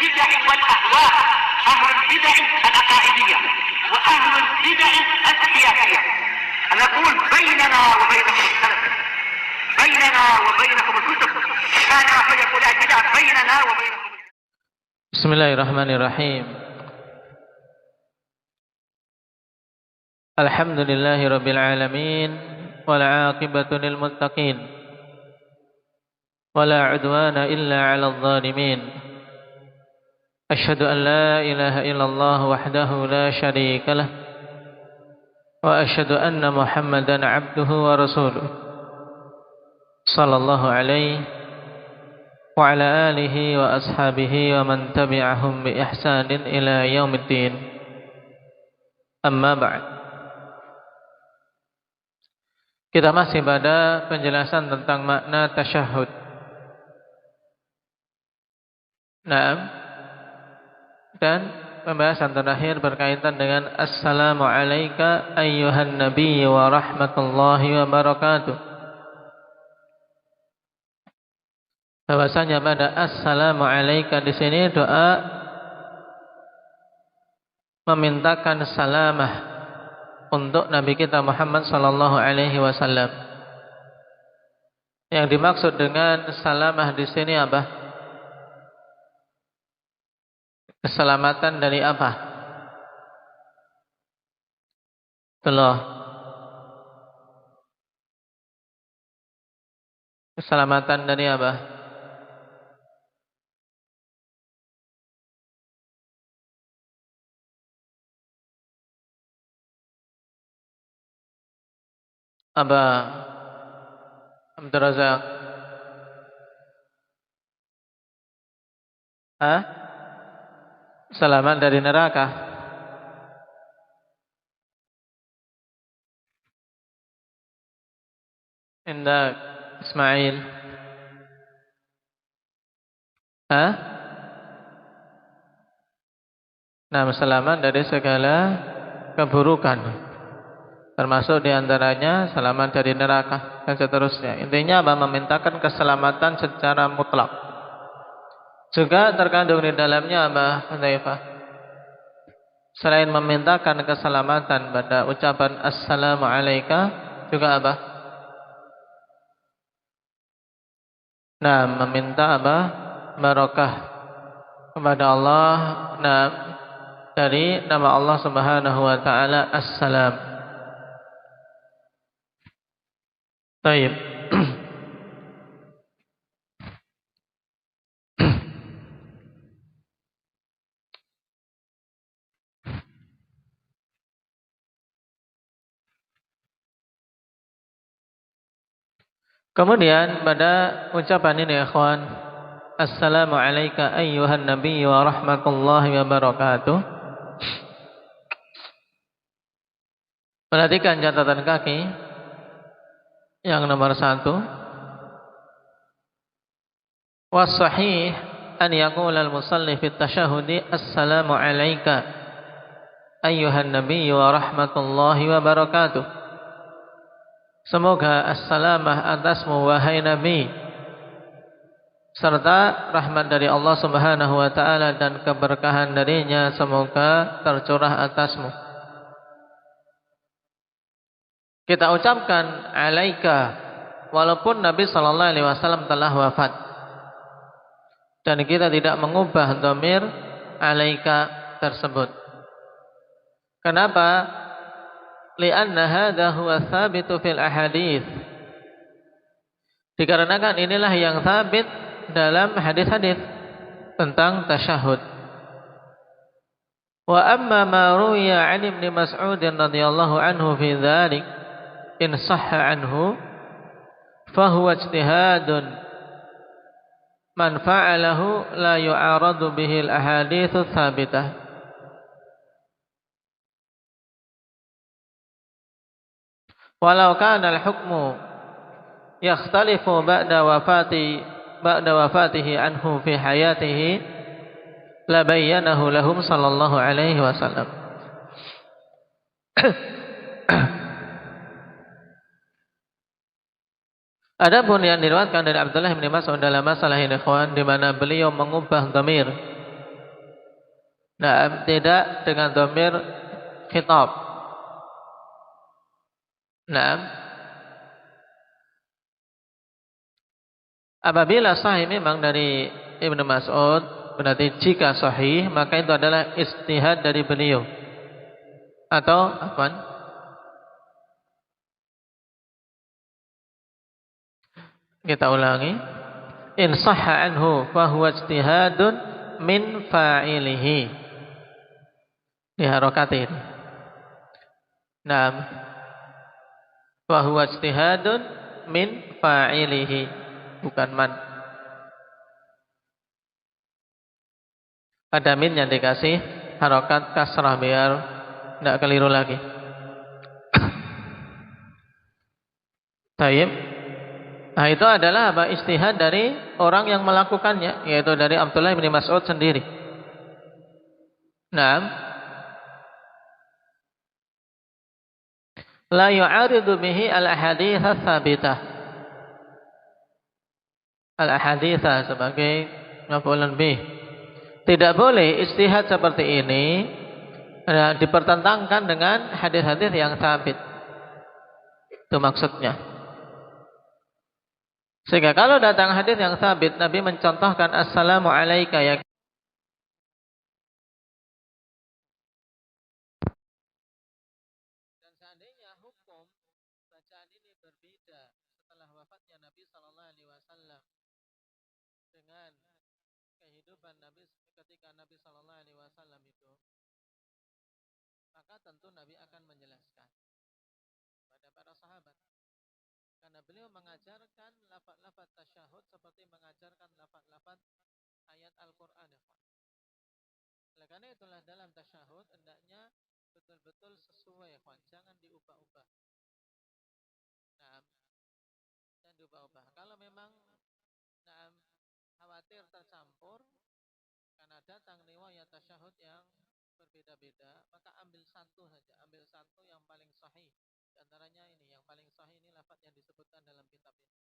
البدع والأهواء، أهل البدع العقائدية وأهل البدع السياسية. نقول بيننا وبينكم السلف، بيننا وبينكم الكتب، كان فيقول البدع بيننا وبينكم. بسم الله الرحمن الرحيم. الحمد لله رب العالمين والعاقبة للمتقين ولا عدوان إلا على الظالمين. أشهد أن لا إله إلا الله وحده لا شريك له وأشهد أن محمدا عبده ورسوله صلى الله عليه وعلى آله وأصحابه ومن تبعهم بإحسان إلى يوم الدين. أما بعد. Kita masih pada penjelasan tentang makna tasyahud. Dan pembahasan terakhir berkaitan dengan Assalamu alayka ayyuhan nabiy wa rahmatullahi wa barakatuh. Bahwasanya pada Assalamu alayka di sini doa memintakan salamah untuk Nabi kita Muhammad sallallahu alaihi wasallam. Yang dimaksud dengan salamah di sini apa? Keselamatan dari apa? Betul. Keselamatan dari apa? Aba Abdul Razak. Selamat dari neraka. Indah Ismail. Nah, selamat dari segala keburukan. Termasuk diantaranya selamat dari neraka dan seterusnya. Intinya apa? Memintakan keselamatan secara mutlak. Juga terkandung di dalamnya apa? Hudzaifah? Selain memintakan keselamatan pada ucapan Assalamu alayka, juga apa? Nah, meminta apa? Barakah kepada Allah. Nah, dari nama Allah Subhanahu wa taala Assalam. Baik. Kemudian pada ucapan ini ikhwan, Assalamu alayka ayyuhan nabiy wa rahmatullahi wa barakatuh. Perhatikan catatan kaki yang nomor 1. Was-sahih an yaqula al-musalli fi at-tashahhudi Assalamu alayka ayyuhan nabiy wa rahmatullahi wa barakatuh. Semoga assalamah atasmu wahai Nabi, serta rahmat dari Allah Subhanahu wa taala dan keberkahan darinya semoga tercurah atasmu. Kita ucapkan alaika walaupun Nabi sallallahu alaihi wasallam telah wafat. Dan kita tidak mengubah dhamir alaika tersebut. Kenapa? Li'anna hadha huwa tsabitu fil ahadits. Dikarenakan inilah yang sabit dalam hadis-hadis tentang tasyahud. Wa amma ma ruwiya 'an Ibnu Mas'ud radhiyallahu anhu fi dzalik in sahha anhu fahuwa ijtihadun man fa'alahu la yu'aradu bihi al-ahaditsu tsabitah. Walau kana al-hukmu yakhtalifu ba'da wafatihi anhu fi hayatihi la bayyanahu lahum sallallahu alaihi wasallam. Adapun yang diriwayatkan dari Abdullah bin Mas'ud dalam masalah ini ikhwan, di mana beliau mengubah dhamir Nah, tidak dengan dhamir khitab. Nah, apabila sahih memang dari Ibnu Mas'ud, berarti jika sahih maka itu adalah ijtihad dari beliau. Atau apa? Kita ulangi. In sahha anhu fa huwa ijtihadun min fa'ilihi. Di harokatin. Naam. Fa huwa ijtihadun min fa'ilihi. Bukan man. Pada min yang dikasih harokat kasrah biar tidak keliru lagi. Taib. Nah, itu adalah apa? Ijtihad dari orang yang melakukannya, yaitu dari Abdullah bin Mas'ud sendiri. Naam. La yu'aridu bihi al-ahadits ats-tsabitah. Al-ahadits sebagai maf'ulun bih. Tidak boleh ijtihad seperti ini dipertentangkan dengan hadis-hadis yang sabit. Itu maksudnya. Sehingga kalau datang hadis yang sabit, Nabi mencontohkan assalamu alayka ya. Dan seandainya hukum bacaan ini berbeda setelah wafatnya Nabi sallallahu alaihi wasallam dengan kehidupan Nabi ketika Nabi sallallahu alaihi wasallam itu, maka tentu Nabi akan menjelaskan kepada para sahabat. Karena beliau mengajarkan lafaz-lafaz tasyahud seperti mengajarkan lafaz-lafaz ayat Al-Quran. Oleh karena itulah dalam tasyahud hendaknya betul-betul sesuai, jangan diubah-ubah. Nah, jangan diubah-ubah. Kalau memang khawatir tercampur karena datang riwayat tasyahud yang berbeda-beda, maka ambil satu saja, ambil satu yang paling sahih. Di antaranya ini, yang paling sahih ini lafaz yang disebutkan dalam kitab ini.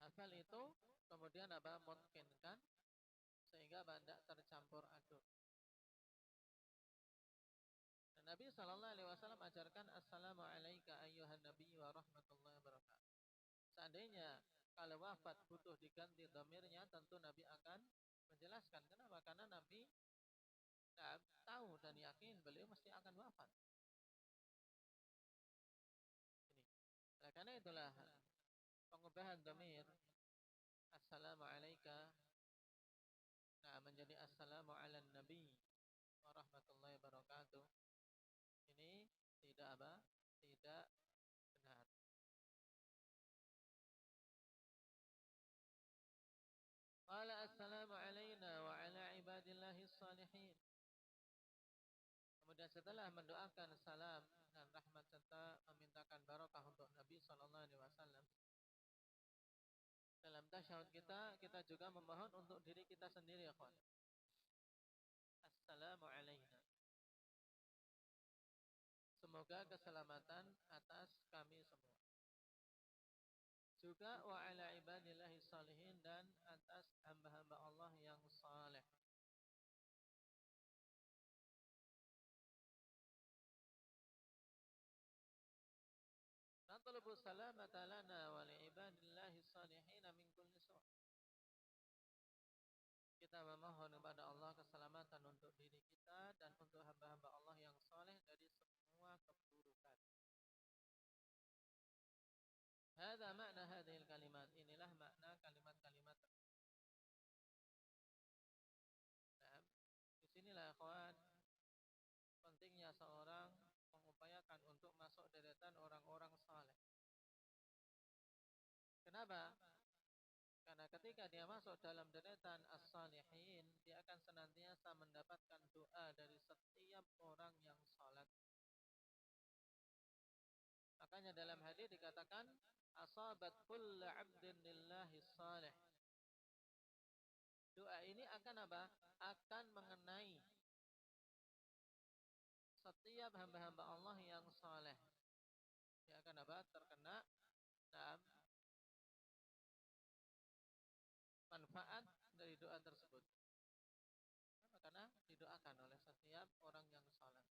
Hafal itu, kemudian apa? Mungkinkan sehingga tidak tercampur aduk. Dan Nabi sallallahu alaihi wasallam ajarkan assalamu alayka ayyuhan nabiy wa rahmatullahi wa barakatuh. Seandainya kalau wafat butuh diganti dhamirnya, tentu Nabi akan menjelaskan. Kenapa? Karena Nabi tahu dan yakin beliau mesti akan wafat. Nah, karena itulah pengubahan dhamir assalamu alayka menjadi assalamu ala nabi wa rahmatullahi wa barakatuh. Ini tidak apa? Tidak benar. Qala assalamu alayna wa ala ibadillahis salihin. Kemudian setelah mendoakan salam dan rahmat serta memintakan barakah untuk Nabi sallallahu alaihi wasallam, dalam tasyahud kita juga memohon untuk diri kita sendiri, ya kawan. Assalamu alayna. Semoga keselamatan atas kami semua. Juga wa ala ibadillahis salihin, dan atas hamba-hamba Allah yang saleh. Natlubu salamata lana wa li ibadillahis salihin min kulli su'. Kita memohon kepada Allah keselamatan untuk diri kita dan untuk hamba-hamba Allah yang saleh dari semua keburukan. Hada makna hadhil kalimat. Inilah makna kalimat-kalimat. Nah, disinilah kawan pentingnya seorang mengupayakan untuk masuk deretan orang-orang saleh. Kenapa? Karena ketika dia masuk dalam deretan as-salihin, dia akan senantiasa mendapatkan doa dari setiap orang yang salat. Makanya dalam hadis dikatakan asabat kullu 'abdin lillahi salih. Doa ini akan apa? Akan mengenai setiap hamba-hamba Allah yang saleh. Dia akan apa? Terkena manfaat dari doa tersebut. didoakan oleh setiap orang yang saleh.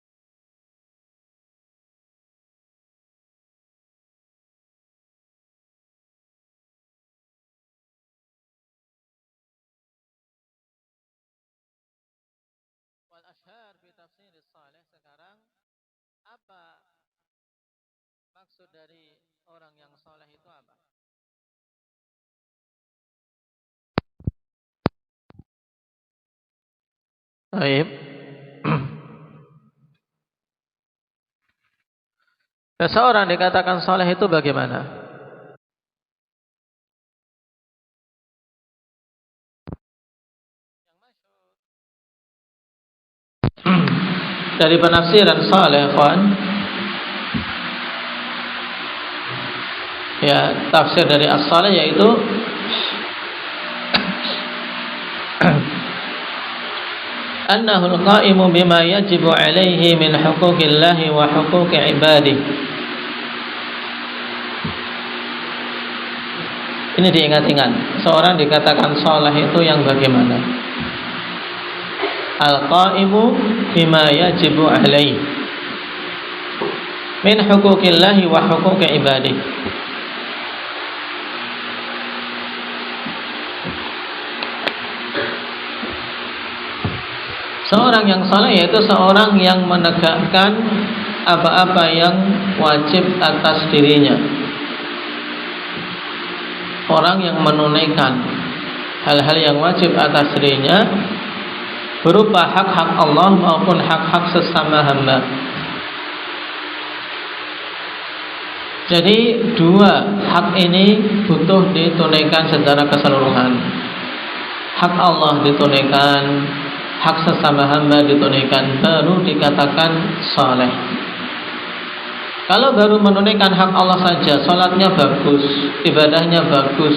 Wal ashhar fi tafsir saleh. Sekarang apa maksud dari orang yang saleh itu apa? Baik. Seseorang dikatakan saleh itu bagaimana? Dari penafsiran saleh, kawan, ya, tafsir dari as-saleh yaitu annahu al-qa'imu bima yajibu alaihi min huquqillahi wa huquqi ibadihi. Ini diingat-ingat, seorang dikatakan saleh itu yang bagaimana? Al-qa'imu bima yajibu alaihi min huquqillahi wa huquqi ibadihi. Seorang yang saleh yaitu seorang yang menegakkan apa-apa yang wajib atas dirinya. Orang yang menunaikan hal-hal yang wajib atas dirinya berupa hak-hak Allah maupun hak-hak sesama hamba. Jadi dua hak ini butuh ditunaikan secara keseluruhan. Hak Allah ditunaikan, hak sesama hamba ditunaikan, baru dikatakan saleh. Kalau baru menunaikan hak Allah saja, salatnya bagus, ibadahnya bagus,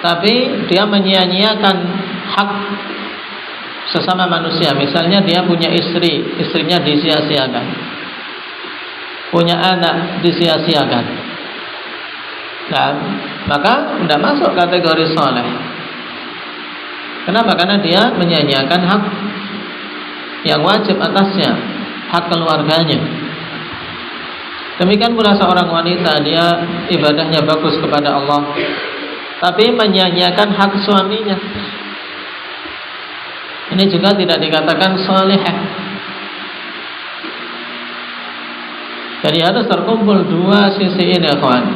tapi dia menyia-nyiakan hak sesama manusia. Misalnya dia punya istri, istrinya disia-siakan, punya anak disia-siakan, nah, maka tidak masuk kategori saleh. Kenapa? Karena dia menyia-nyiakan hak yang wajib atasnya, hak keluarganya. Demikian pula seorang wanita, dia ibadahnya bagus kepada Allah, tapi menyia-nyiakan hak suaminya. Ini juga tidak dikatakan salihah. Jadi harus terkumpul dua sisi ini, kawan.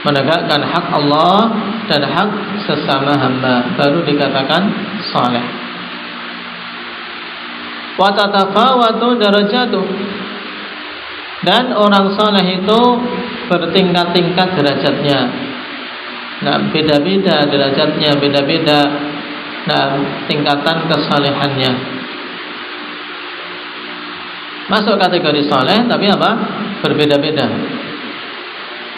Menegakkan hak Allah dan hak sesama hamba, baru dikatakan saleh. Wa tatafawatu darajatuh. Dan orang saleh itu bertingkat-tingkat derajatnya. Nah, beda-beda derajatnya, beda-beda tingkatan kesalehannya. Masuk kategori saleh, tapi apa? Berbeda-beda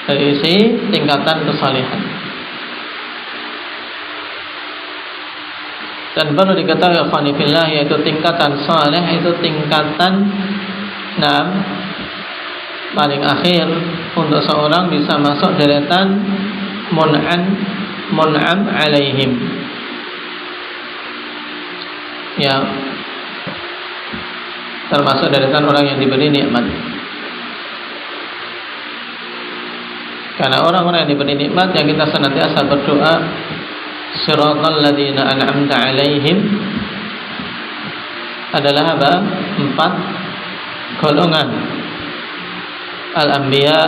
dari isi tingkatan kesalehan. Dan perlu diketahui ikhwanifillah, yaitu tingkatan saleh itu tingkatan paling akhir untuk seorang bisa masuk deretan mun'am alaihim. Ya, termasuk deretan orang yang diberi nikmat. Karena orang-orang yang diberi nikmat, yang kita senantiasa berdoa, siratal ladzina an'amta alaihim, adalah apa? 4 golongan: al-anbiya,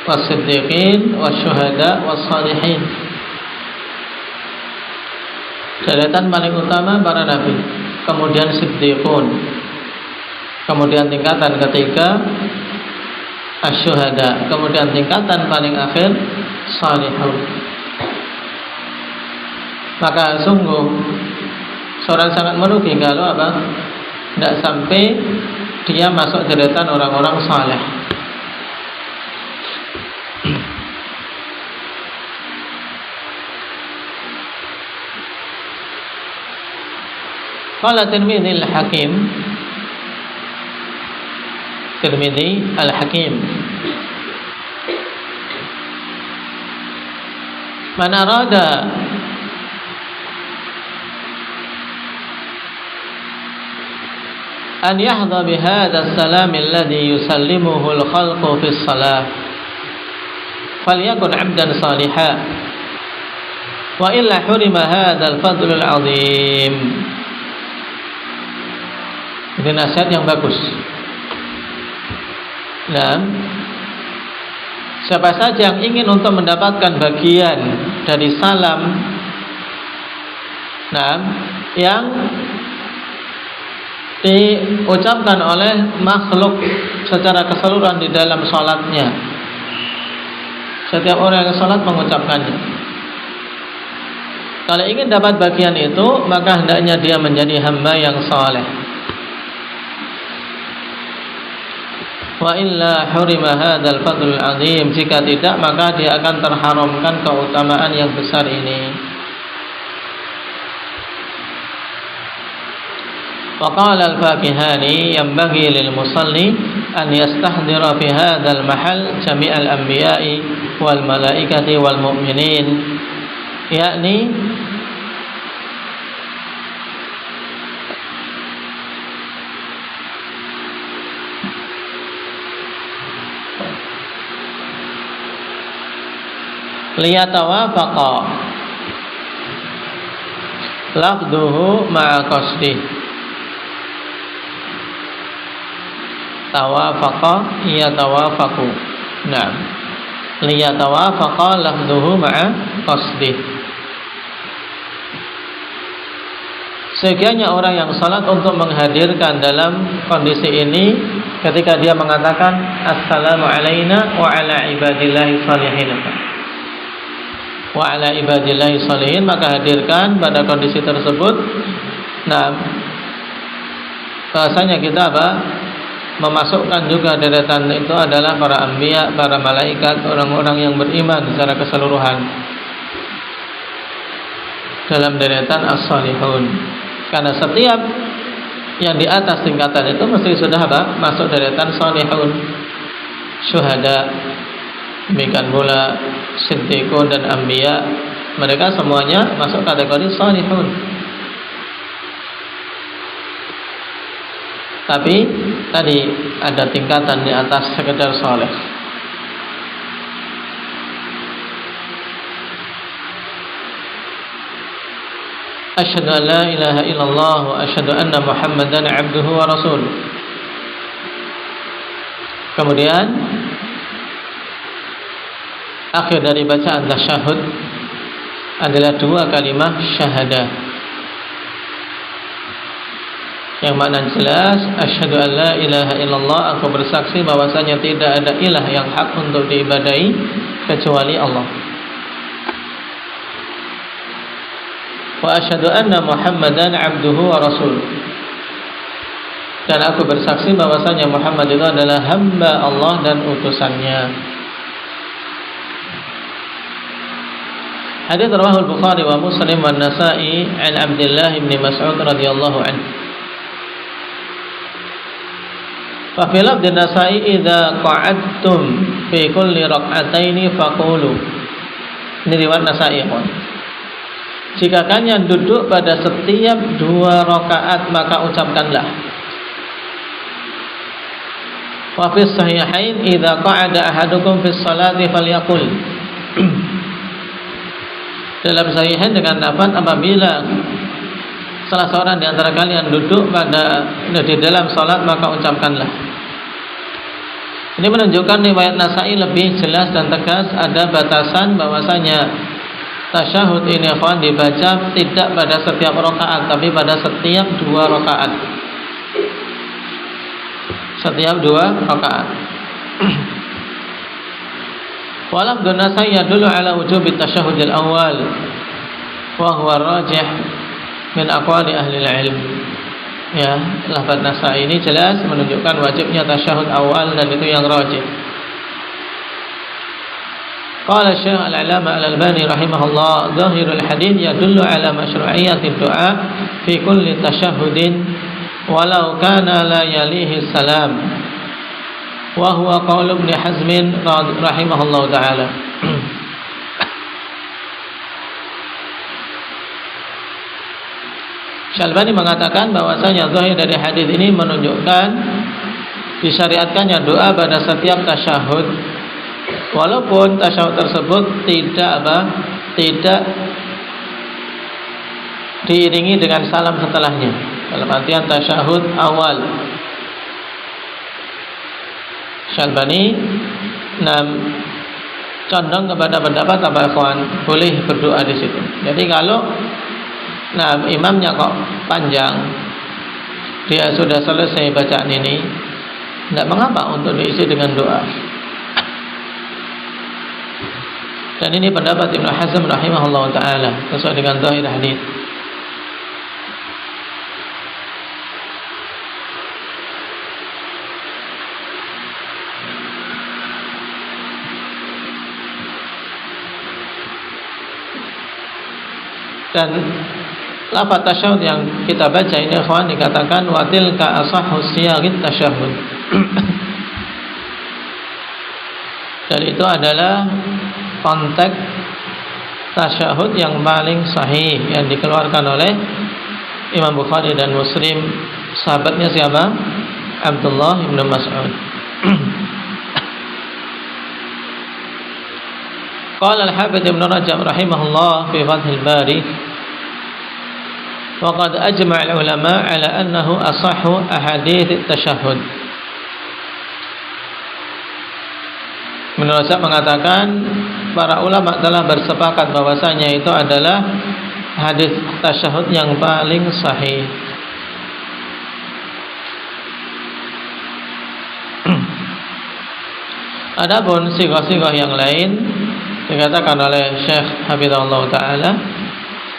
was-siddiqin, was-syuhada, was-salihin. Deretan paling utama para nabi, kemudian siddiqun, kemudian tingkatan ketiga asy-syuhada, kemudian tingkatan paling akhir salihun. Maka sungguh seorang sangat merugi kalau apa? Tidak sampai dia masuk deretan orang-orang saleh. Qala Tirmidzi al-Hakim, Tirmidzi al-Hakim, man arada an yahdha bi hadha as-salam alladhi yusallimuhu al-khalqu fi as-salah falyakun 'abdan salihan wa illa hurima hadha al-fadl al-'azim. Ini nasihat yang bagus. Nah, siapa saja yang ingin untuk mendapatkan bagian dari salam, nah, yang diucapkan oleh makhluk secara keseluruhan di dalam sholatnya, setiap orang yang sholat mengucapkannya. Kalau ingin dapat bagian itu, maka hendaknya dia menjadi hamba yang saleh. Wa illa hurima hadzal fadlul azim, jika tidak maka dia akan terharamkan keutamaan yang besar ini. Wa qala al-Fakihani yanbaghi lil musalli an yastahdira fi hadzal mahal jami'al anbiya'i wal malaikati wal mu'minin, yakni liyatawafaqa lafduhu ma'a qasdih. Tawafaqa yatawafaqu. Nah, liyatawafaqa lafduhu ma'a qasdih. Sekiannya orang yang salat untuk menghadirkan dalam kondisi ini ketika dia mengatakan assalamu alaina wa ala ibadillahi shalihin wa ala ibadillahi sholihin, maka hadirkan pada kondisi tersebut. Nah, bahasanya kita memasukkan juga deretan itu adalah para anbiya, para malaikat, orang-orang yang beriman secara keseluruhan dalam deretan as-sholihun. Karena setiap yang di atas tingkatan itu mesti sudah masuk deretan sholihun, syuhada, demikian pula siddiqun dan anbiya, mereka semuanya masuk kategori salihun. Tapi tadi ada tingkatan di atas sekedar saleh. Asyhadu an la ilaha illallah wa asyhadu anna Muhammadan abduhu wa rasuluh. Kemudian akhir dari bacaan tasyahud adalah dua kalimat syahadah yang makna jelas, asyhadu an la ilaha illallah, aku bersaksi bahwasanya tidak ada ilah yang hak untuk diibadahi kecuali Allah, wa asyhadu anna Muhammadan abduhu wa rasuluh, dan aku bersaksi bahwasanya Muhammad itu adalah hamba Allah dan utusannya. Hadits rawahu al-Bukhari wa Muslim wa Nasa'i an Abdullah bin Mas'ud radhiyallahu anhu. Fa fi lafdz Nasa'i idza qa'adtum fi kulli rak'ataini faqulu. Ini riwayat Nasa'i. Jika kalian duduk pada setiap dua rakaat maka ucapkanlah. Wa fi sahihain idza qa'ada ahadukum fi sholati falyaqul. Dalam sahihain dengan lafaz apabila salah seorang di antara kalian duduk di dalam salat maka ucapkanlah. Ini menunjukkan riwayat Nasa'i lebih jelas dan tegas, ada batasan bahwasanya tasyahud ini akan dibaca tidak pada setiap rakaat tapi pada setiap dua rakaat. Setiap dua rakaat. Walam Nasa'i yadullu ala wujubi tasyahudil awal wa huwa rajih min aqwali ahli ilm. Ya, lafaz Nasa'i ini jelas menunjukkan wajibnya tasyahud awal dan itu yang rajih. Qala Syekh Al-'Allamah Al-Albani rahimahullah, zahirul hadits yadullu ala masyru'iyyatid du'a fi kulli tasyahhudin walau kana la yalihi salam. Wa huwa qaul Ibnu Hazm rahimahullah taala. Syalbani mengatakan bahwasanya zahir dari hadis ini menunjukkan disyariatkannya doa pada setiap tasyahud, walaupun tasyahud tersebut tidak diiringi dengan salam setelahnya, dalam artian tasyahud awal. Syalbani condong kepada pendapat apa ikhwan, boleh berdoa di situ. Jadi kalau imamnya kok panjang, dia sudah selesai bacaan ini, tidak mengapa untuk diisi dengan doa. Dan ini pendapat Ibnu Hazm rahimahullah taala sesuai dengan zahir hadis. Dan lafaz tasyahud yang kita baca ini ikhwan dikatakan wa tilka asahhu siyagit tasyahud. Dan itu adalah konteks tasyahud yang paling sahih yang dikeluarkan oleh Imam Bukhari dan Muslim. Sahabatnya siapa? Abdullah bin Mas'ud. Qala al-Hafidz Ibnu Rajab rahimahullah fi Fathul Bari, wa qad ajma'a al-ulama ala annahu asahhu ahadits at-tasyahhud. Ibnu Rajab mengatakan para ulama telah bersepakat bahwasanya itu adalah hadis tasyahud yang paling sahih. Adapun sigah-sigah yang lain dikatakan oleh Syekh Hafizahullah Ta'ala,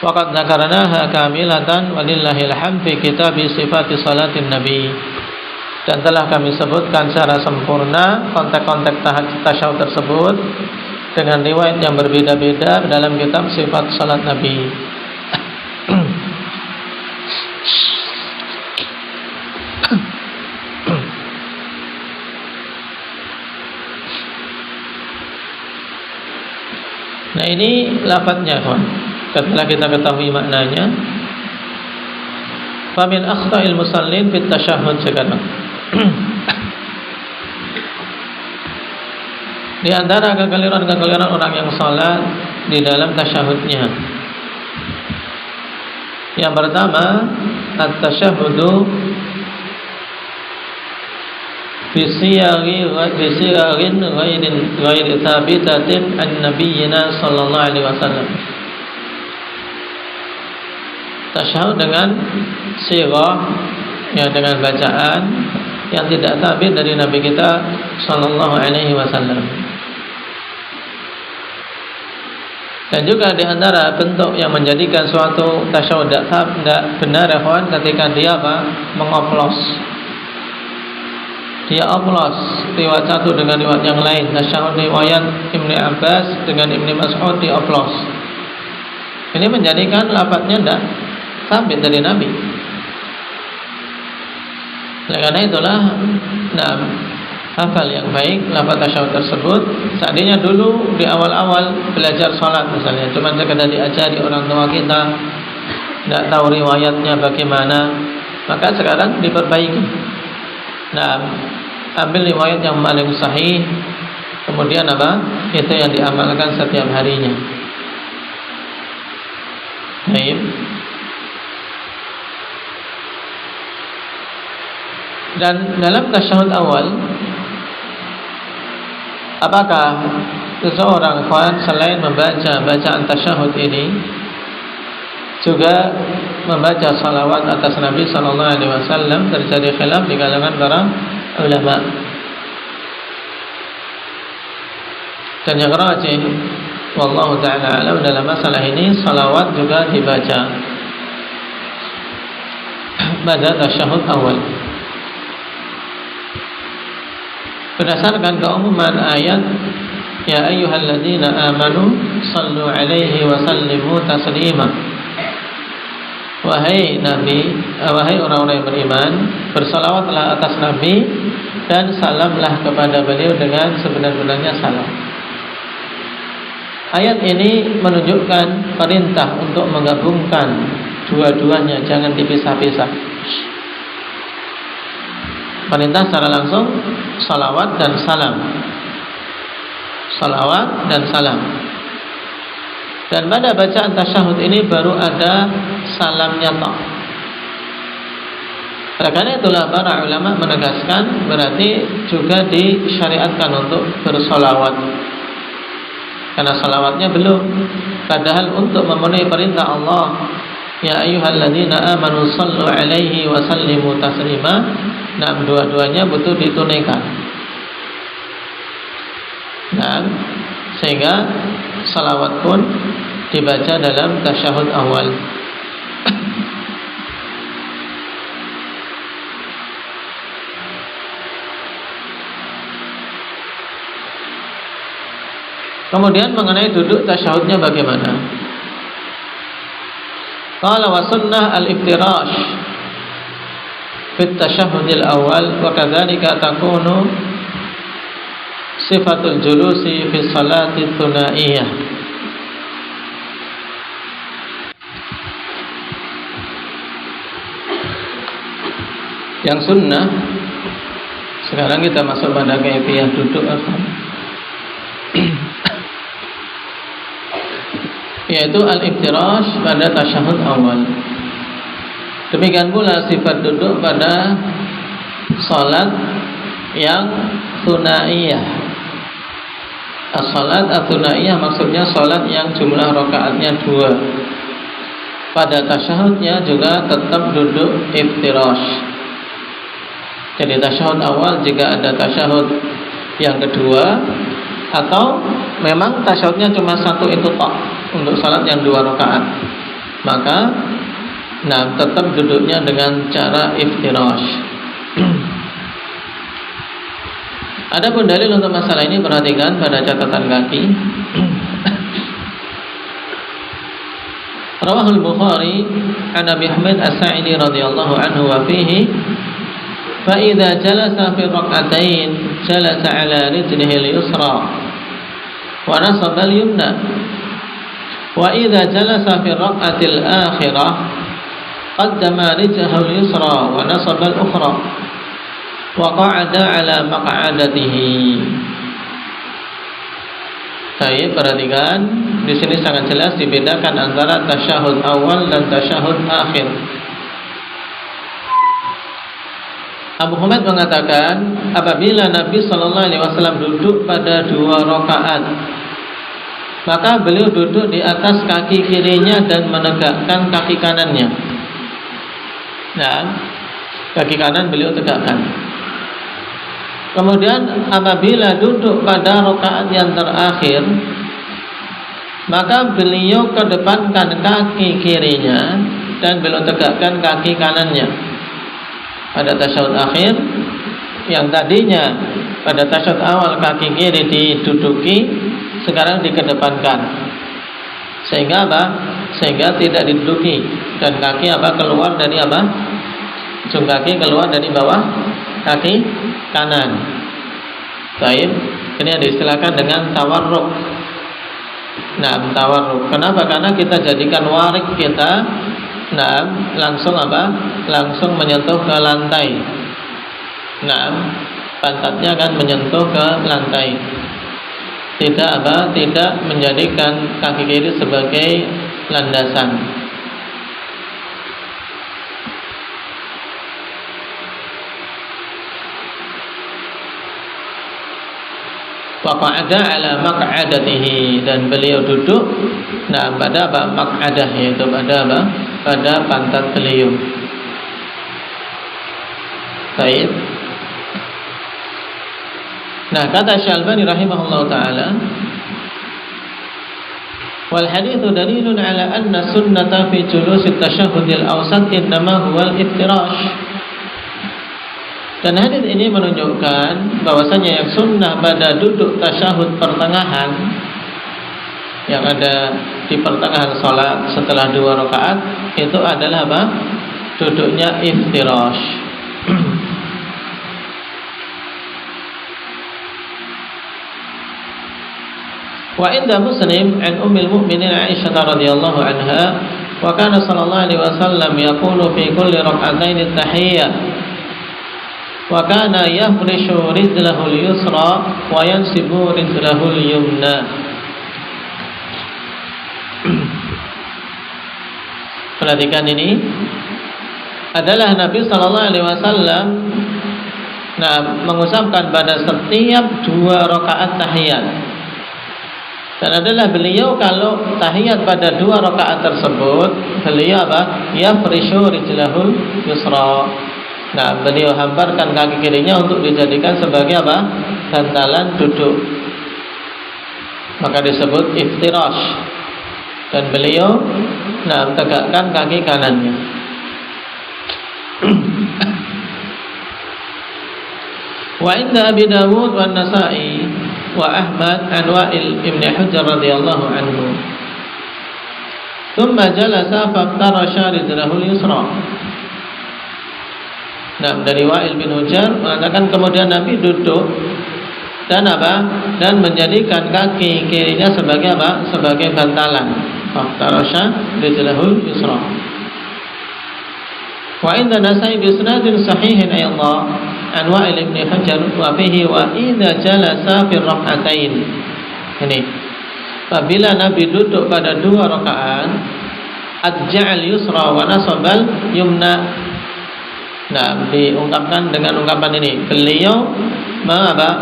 waqad dzakarnaha kamilatan walillahil hamd fi kitab sifati salatin nabi, dan telah kami sebutkan secara sempurna konteks-konteks tasyahud tersebut dengan riwayat yang berbeda-beda dalam kitab sifat salat nabi. Nah ini lafadznya kawan. Setelah kita ketahui maknanya, famin akhta'il musallin fit tasyahhud sekarang. Di antara kekeliruan orang yang salat di dalam tasyahudnya, yang pertama at-tasyahhudu Bisiyagin ghairi thabitatin an nabiyyina sallallahu alaihi wasallam. Tasyahud dengan sirah, ya, dengan bacaan yang tidak thabit dari Nabi kita sallallahu alaihi wasallam. Dan juga di antara bentuk yang menjadikan suatu tasyahud tidak benar ya kawan, ketika dia mengoplos. Dia oplos riwayat satu dengan riwayat yang lain. Tasyahud riwayat Ibnu Abbas dengan Ibnu Mas'ud dioplos. Ini menjadikan lafadznya tidak sabit dari Nabi. Karena itulah hafal yang baik lafaz tasyahud tersebut. Seandainya dulu di awal-awal belajar sholat misalnya cuma sekedar diajari orang tua kita, tidak tahu riwayatnya bagaimana, maka sekarang diperbaiki. Ambil riwayat yang paling sahih, kemudian itu yang diamalkan setiap harinya. Baik. Dan dalam tasyahud awal, apakah seseorang selain membaca bacaan tasyahud ini juga membaca salawat atas Nabi sallallahu alaihi wasallam? Terjadi khilaf di kalangan para ulama. Dan yang rajih wallahu ta'ala alam dalam masalah ini, salawat juga dibaca pada tasyahud awal. Berdasarkan keumuman ayat ya ayyuhalladzina amanu sallu alaihi wa sallimu taslima. Wahai Nabi, wahai orang-orang yang beriman, bersalawatlah atas Nabi dan salamlah kepada beliau dengan sebenar-benarnya salam. Ayat ini menunjukkan perintah untuk menggabungkan dua-duanya, jangan dipisah-pisah. Perintah secara langsung salawat dan salam. Salawat dan salam. Dan pada bacaan tasyahud ini baru ada salamnya tok. Karena itulah para ulama menegaskan berarti juga disyariatkan untuk bersolawat. Karena salawatnya belum. Padahal untuk memenuhi perintah Allah, ya ayyuhalladzina amanu sallu alaihi wa sallimu taslima, nah dua-duanya butuh ditunaikan. Nah, sehingga salawat pun dibaca dalam tasyahud awal. Kemudian mengenai duduk tasyahudnya bagaimana? Qala wa sunnah al-iftirash fit tasyahudil awal wa kadzalika takunu sifatul julusi fi salati tsunaiyah. Yang sunnah, sekarang kita masuk pada kaifiyah duduk yaitu al-iftirash pada tasyahud awal. Demikian pula sifat duduk pada salat yang tsunaiyah. As-salat ats-tsunaiyah maksudnya salat yang jumlah rakaatnya 2. Pada tasyahudnya juga tetap duduk iftirash. Jadi tasyahud awal jika ada tasyahud yang kedua, atau memang tasyahudnya cuma satu itu tok untuk salat yang 2 rakaat, maka tetap duduknya dengan cara iftirash. Adapun dalil untuk masalah ini perhatikan pada catatan kaki. Rawahul Bukhari an Abi Hamid As-Sa'idi radhiyallahu anhu wa fihi fa idza jalasa fi rak'atain jalasa ala rijlihi al-yusra wa nasaba al-yumna wa idza jalasa fi rak'ati al-akhirah qaddama rijlahu al-yusra wa nasaba al-ukhra wa qa'ada ala maq'adatihi. Baik, perhatikan di sini sangat jelas dibedakan antara tasyahud awal dan tasyahud akhir. Abu Humaid mengatakan apabila Nabi Shallallahu Alaihi Wasallam duduk pada 2 rakaat, maka beliau duduk di atas kaki kirinya dan menegakkan kaki kanannya. Nah, kaki kanan beliau tegakkan. Kemudian apabila duduk pada rakaat yang terakhir, maka beliau kedepankan kaki kirinya dan beliau tegakkan kaki kanannya. Pada tasyahud akhir, yang tadinya pada tasyahud awal kaki kiri diduduki, sekarang dikedepankan. Sehingga apa? Sehingga tidak diduduki dan kaki keluar dari ujung kaki keluar dari bawah kaki kanan. Baik, ini yang diistilahkan dengan tawarruk. Nah, tawarruk. Kenapa? Karena kita jadikan warik kita langsung langsung menyentuh ke lantai. Pantatnya akan menyentuh ke lantai. Tidak menjadikan kaki kiri sebagai landasan. Waqa'ada ala maq'adatihi, dan beliau duduk pada maq'adah, yaitu pada pantat beliau. Baik. Kata Syalbani rahimahullah ta'ala, wal hadithu dalilun ala anna sunnata fi julusit tasyahudil awsat innama huwal iftirash. Dan hadis ini menunjukkan bahwasanya yang sunnah pada duduk tasyahud pertengahan yang ada di pertengahan salat setelah 2 rakaat itu adalah duduknya iftirash. Wa inda Muslim an Ummul Mukminin Aisyah radhiyallahu anha Wa kana sallallahu alaihi wasallam yaqulu fi kulli rak'atayn at-tahiyyah. Wa kana yafrishu rijlahu al-yusra wa yansibu rijlahu al-yumna. Perhatikan ini adalah Nabi sallallahu alaihi wasallam mengucapkan pada setiap 2 rakaat tahiyat. Dan adalah beliau kalau tahiyat pada 2 rakaat tersebut, beliau apa? Yafrishu rijlahul yusra. Beliau hamparkan kaki kirinya untuk dijadikan sebagai apa? Bantalan duduk. Maka disebut iftirash. Dan beliau tegakkan kaki kanannya. Wa inda Abi Dawud wa Nasa'i wa Ahmad an Wa'il ibn Hujr radhiyallahu anhu. Thumma jalasa faftarasha rijlahu al-yusra. Dari Wa'il bin Hujr mengatakan kemudian Nabi duduk dan dan menjadikan kaki kirinya sebagai sebagai bantalan. Faftarasha rijlahu al-yusra. Wa inda Nasa'i bi isnadin sahihin ayadha an Wa'il ibn Hujr wa fihi wa idza jalasa fi rak'atain. Ini apabila Nabi duduk pada 2 rakaat, adja'al yusra wa nasabal yumna. Diungkapkan dengan ungkapan ini, beliau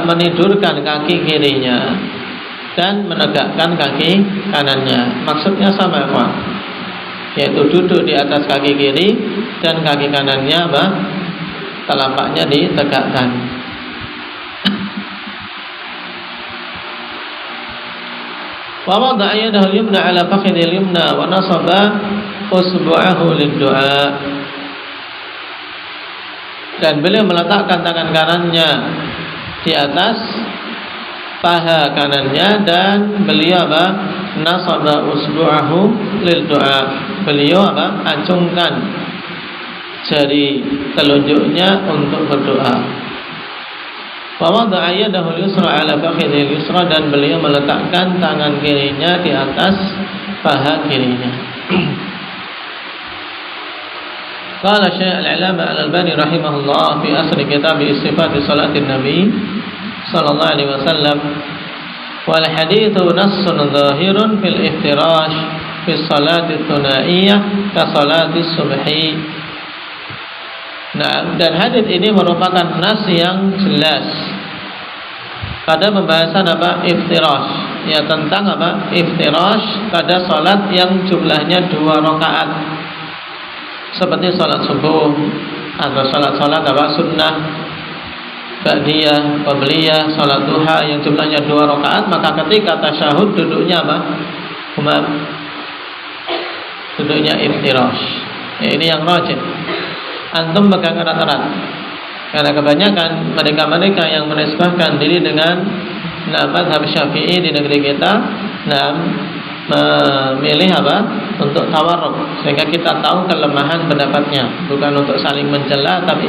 menidurkan kaki kirinya dan menegakkan kaki kanannya. Maksudnya sama, Pak, yaitu duduk di atas kaki kiri dan kaki kanannya telapaknya ditegakkan. Wa wada'a yadahu al-yumna 'ala fakhidhi al-yumna wa nasaba usbu'ahu lid-du'a. Dan beliau meletakkan tangan kanannya di atas paha kanannya dan beliau nasaba usbu'ahu lid-du'a. Beliau acungkan jari telunjuknya untuk berdoa. Wa wada'a yadahu al-yusra 'ala fakhidhi al-yusra, dan beliau meletakkan tangan kirinya di atas paha kirinya. Qala Syekh al-'Allamah al-Albani rahimahullah fi asri kitab sifat salatin Nabi sallallahu alaihi wasallam, wal haditsu nassun dhahirun fil iftirash fi salati thunaiyah ka salati subhi. Dan hadis ini merupakan nas yang jelas pada pembahasan iftirash, ya, tentang iftirash pada salat yang jumlahnya 2 rakaat, seperti salat subuh atau salat sunnah, ba'diyah, qabliyah, salat duha yang jumlahnya 2 rakaat. Maka ketika tasyahud duduknya duduknya iftirash. Ini yang rajih. Antum pegang erat-erat, karena kebanyakan mereka yang menisbahkan diri dengan mazhab Syafi'i di negeri kita memilih untuk tawarruk, sehingga kita tahu kelemahan pendapatnya, bukan untuk saling mencela, tapi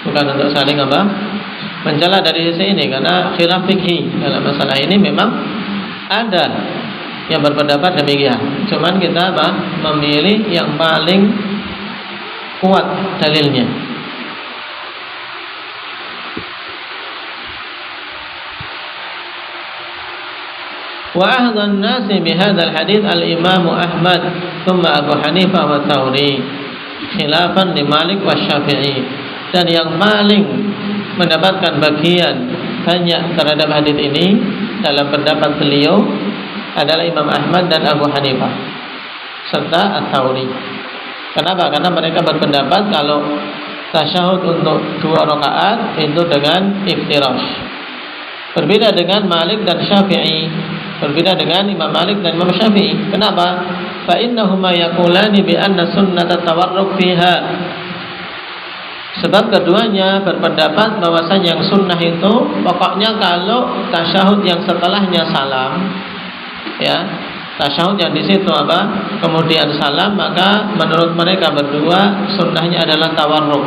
bukan untuk saling mencela dari sisi ini, karena khilaf fikih dalam masalah ini memang ada yang berpendapat demikian. Cuman kita memilih yang paling kuat dalilnya. Wa ahdan nasi bihadzal hadits al-Imam Ahmad thumma Abu Hanifah wa Tsauri khilafan li Malik wa Syafi'i. Dan yang paling mendapatkan bagian banyak terhadap hadis ini dalam pendapat beliau adalah Imam Ahmad dan Abu Hanifah serta At-Tsauri. Kenapa? Karena mereka berpendapat kalau tasyahud untuk 2 rakaat itu dengan iftirash. Berbeda dengan Malik dan Syafi'i, berbeda dengan Imam Malik dan Imam Syafi'i. Kenapa? Fa innahuma yaqulani bi anna sunnata tawarruk fiha. Sebab keduanya berpendapat bahwasanya yang sunnah itu pokoknya kalau tasyahud yang setelahnya salam, ya, tasyahud yang di situ kemudian salam, maka menurut mereka berdua sunnahnya adalah tawarruk.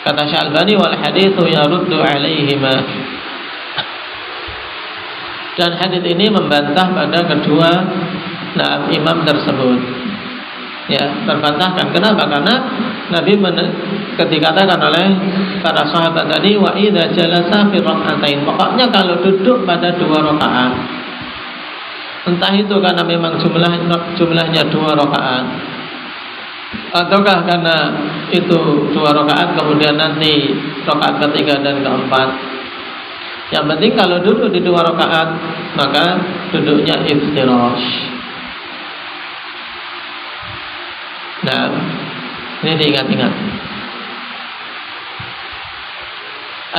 Kata Syalbani, wal haditsu yaruddu alaihima. Dan hadits ini membantah pada kedua imam tersebut. Ya, terbantahkan. Kenapa? Karena Nabi dikatakan oleh para sahabat tadi, wa idza jalasa fi rak'atain. Pokoknya kalau duduk pada 2 rakaat, entah itu karena memang jumlahnya 2 rakaat, ataukah karena itu 2 rakaat kemudian nanti rakaat ketiga dan keempat. Yang penting kalau duduk di 2 rakaat maka duduknya iftirash. Nah, ini diingat-ingat.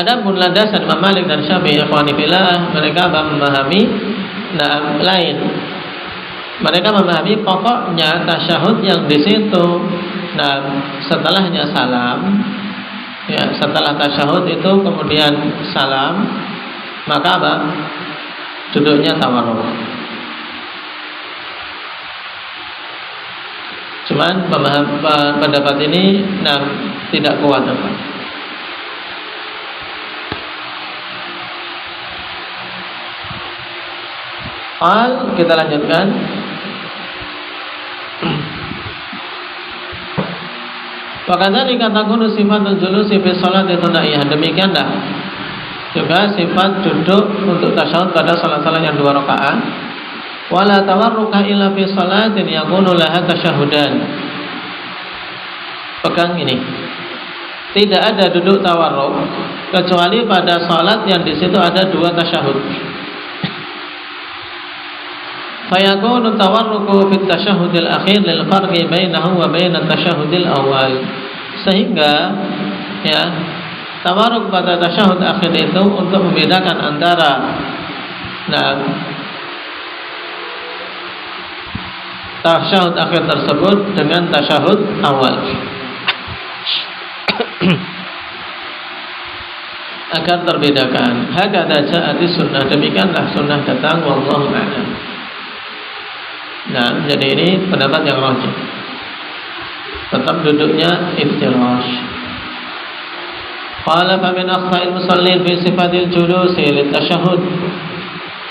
Adapun landasan Imam Malik dan Syafi'i ikhwani fillah, mereka memahami lain. Mereka memahami pokoknya tasyahud yang di situ. Nah, setelahnya salam, ya, setelah tasyahud itu kemudian salam, maka apa? Duduknya tawarruk. Cuman pendapat ini tidak kuat apa. Kita lanjutkan. Wakadzalika takunu sifatul julusi fi sholati tsunaiyah. Demikianlah juga sifat duduk untuk tasyahud pada salat-salat yang 2 rakaat. Wala tawarruka illa fi sholatin yakunu laha tasyahudan. Pegang ini. Tidak ada duduk tawarruk kecuali pada salat yang di situ ada 2 tasyahud. Fayakunu tawarruku fit tasyahudil akhir lil farqi bainahu wa bainat tasyahudil awal. Sehingga ya, tawarruk pada tasyahud akhir itu untuk membedakan antara tasyahud akhir tersebut dengan tasyahud awal. Agar terbedakan. Hakadha ja'ati sunnah. Demikianlah sunnah datang, wallahu a'lam. Nah, jadi ini pendapat yang rajih. Tetap duduknya iftirash. Qala fa min akhta'il musallin fi sifatil julusi lit tasyahhud.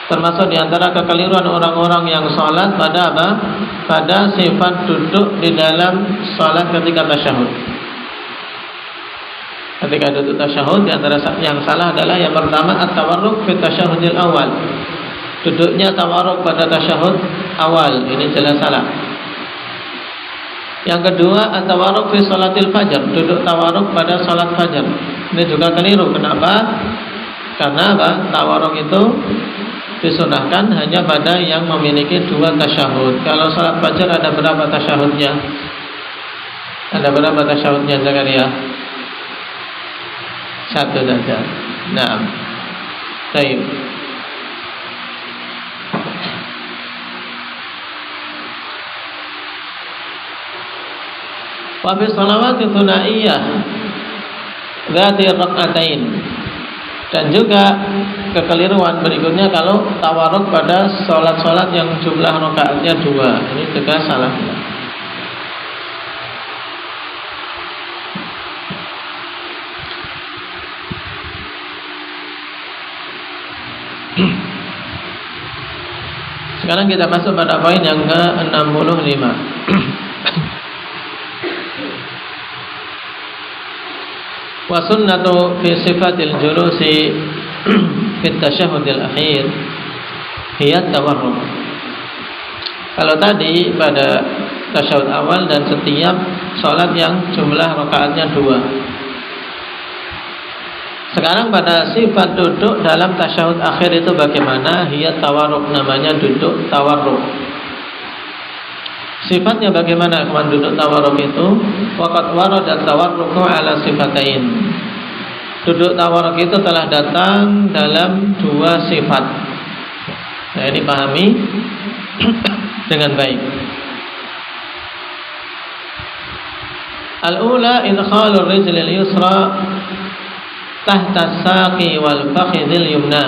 Termasuk di antara kekeliruan orang-orang yang salat pada apa? Pada sifat duduk di dalam salat ketika tasyahud. Ketika duduk tasyahud, di antara yang salah adalah yang pertama at-tawarruk fi tasyahhudil awal. Duduknya tawarruk pada tasyahud awal, ini jelas salah. Yang kedua, at-tawarruk fi sholatil fajar, duduk tawarruk pada salat fajar. Ini juga keliru. Kenapa? Karena apa? Tawarruk itu disunahkan hanya pada yang memiliki 2 tasyahud. Kalau salat fajar ada berapa tasyahudnya? Ada berapa tasyahudnya Zakaria? 1 saja. Nah, baik. Wa fi shalawati tsunaiyah dzati rak'atain. Dan juga kekeliruan berikutnya kalau tawarruk pada salat-salat yang jumlah rakaatnya 2. Ini juga salah. Sekarang kita masuk pada poin yang ke-65. Wa sunnatu fi sifatil julusi fi tasyahhudil akhir hiya tawarruk. Kalau tadi pada tasyahud awal dan setiap salat yang jumlah rakaatnya 2. Sekarang pada sifat duduk dalam tasyahud akhir itu bagaimana? Hiya tawarruk, namanya duduk tawarruk. Sifatnya bagaimana ikhwan duduk tawarruk itu? Waqad warada tawarruku ala sifatain. Duduk tawarruk itu telah datang dalam 2 sifat. Nah, ini pahami dengan baik. Al-ula idkhalur rijlil yusra tahta saqi wal fakhidil yumna.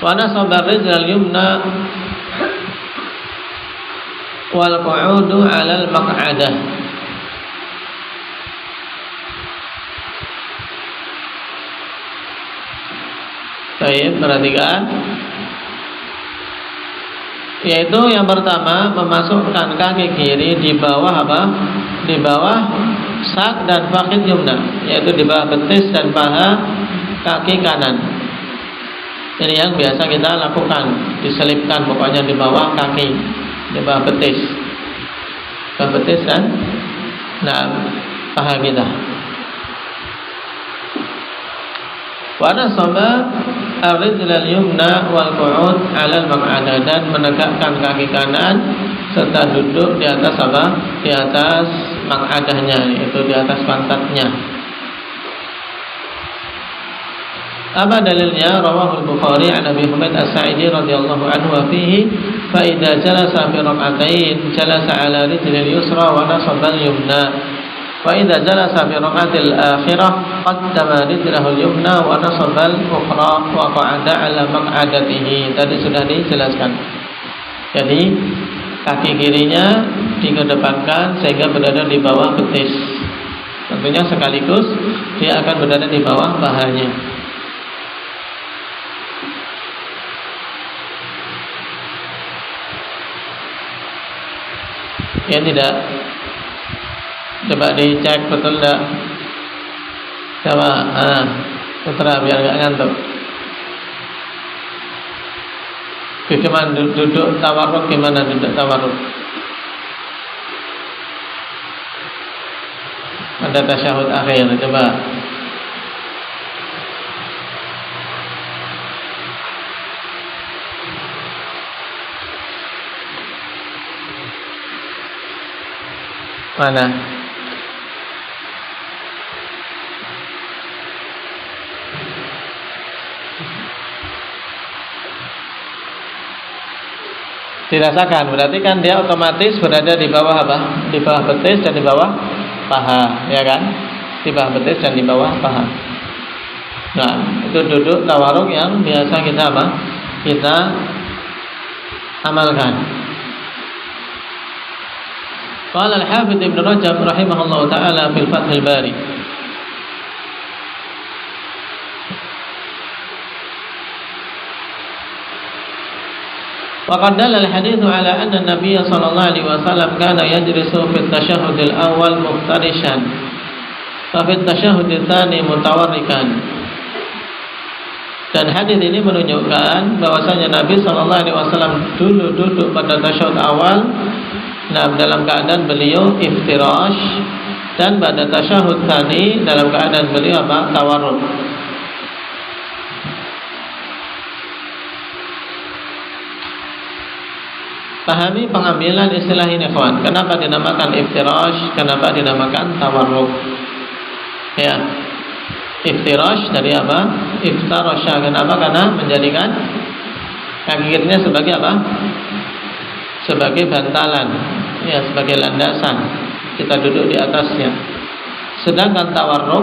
Wa nasaba rijlal yumna wal qu'udu 'ala al maq'adah. Baik, perhatikan. Yaitu yang pertama, memasukkan kaki kiri di bawah apa? Di bawah sak dan fakid yumna, yaitu di bawah betis dan paha kaki kanan. Ini yang biasa kita lakukan, diselipkan pokoknya di bawah kaki, di bawah betis. Bawah betis dan paha kita. Wa nasaba ar-rijlal yumna wal qu'ud 'ala al-maq'adah, dan menegakkan kaki kanan serta duduk di atas apa? Di atas maq'adahnya, yaitu di atas pantatnya. Apa dalilnya? Rawahul Bukhari an Abi Humaid As-Sa'idi radhiyallahu anhu wa fihi fa idza jalasa fi rak'atain jalasa 'ala rijlil yusra wa nasaba al-yumna wa idza jalasa fi rak'atil akhirah qaddama rijlahu al-yumna wa nasaba al-ukhra wa qa'ada 'ala maq'adatihi. Tadi sudah dijelaskan. Jadi kaki kirinya dikedepankan sehingga berada di bawah betis. Tentunya sekaligus dia akan berada di bawah pahanya. Ya tidak. Coba dicek betul enggak? Coba putra biar enggak ngantuk. Gimana duduk tawarruk, gimana duduk tawarruk? Ada tasyahud akhir, coba. Mana? Dirasakan, berarti kan dia otomatis berada di bawah apa? Di bawah betis dan di bawah paha, ya kan? Di bawah betis dan di bawah paha. Nah, itu duduk tawarruk yang biasa kita apa? Kita amalkan. Qala al-Hafidz Ibnu Rajab rahimahullahu taala fil Fathul Bari. Wa qad dalla al-hadits ala anna an-nabiy sallallahu alaihi wasallam kana yajlisu fi at-tashahhud al-awwal muftarishan wa fi at-tashahhud ats-tsani mutawarrikan. Dan hadis ini menunjukkan bahwasanya Nabi sallallahu alaihi wasallam dulu duduk pada tasyahud awal. Nah, dalam keadaan beliau iftirash, dan pada tasyahud tsani dalam keadaan beliau apa? Tawarruk. Pahami pengambilan istilah ini, kawan. Kenapa dinamakan iftirash? Kenapa dinamakan tawarruk? Ya, iftirash dari apa? Iftarasha. Kenapa? Karena menjadikan kaki kirinya sebagai apa? Sebagai bantalan, ya, sebagai landasan. Kita duduk di atasnya. Sedangkan tawarruk,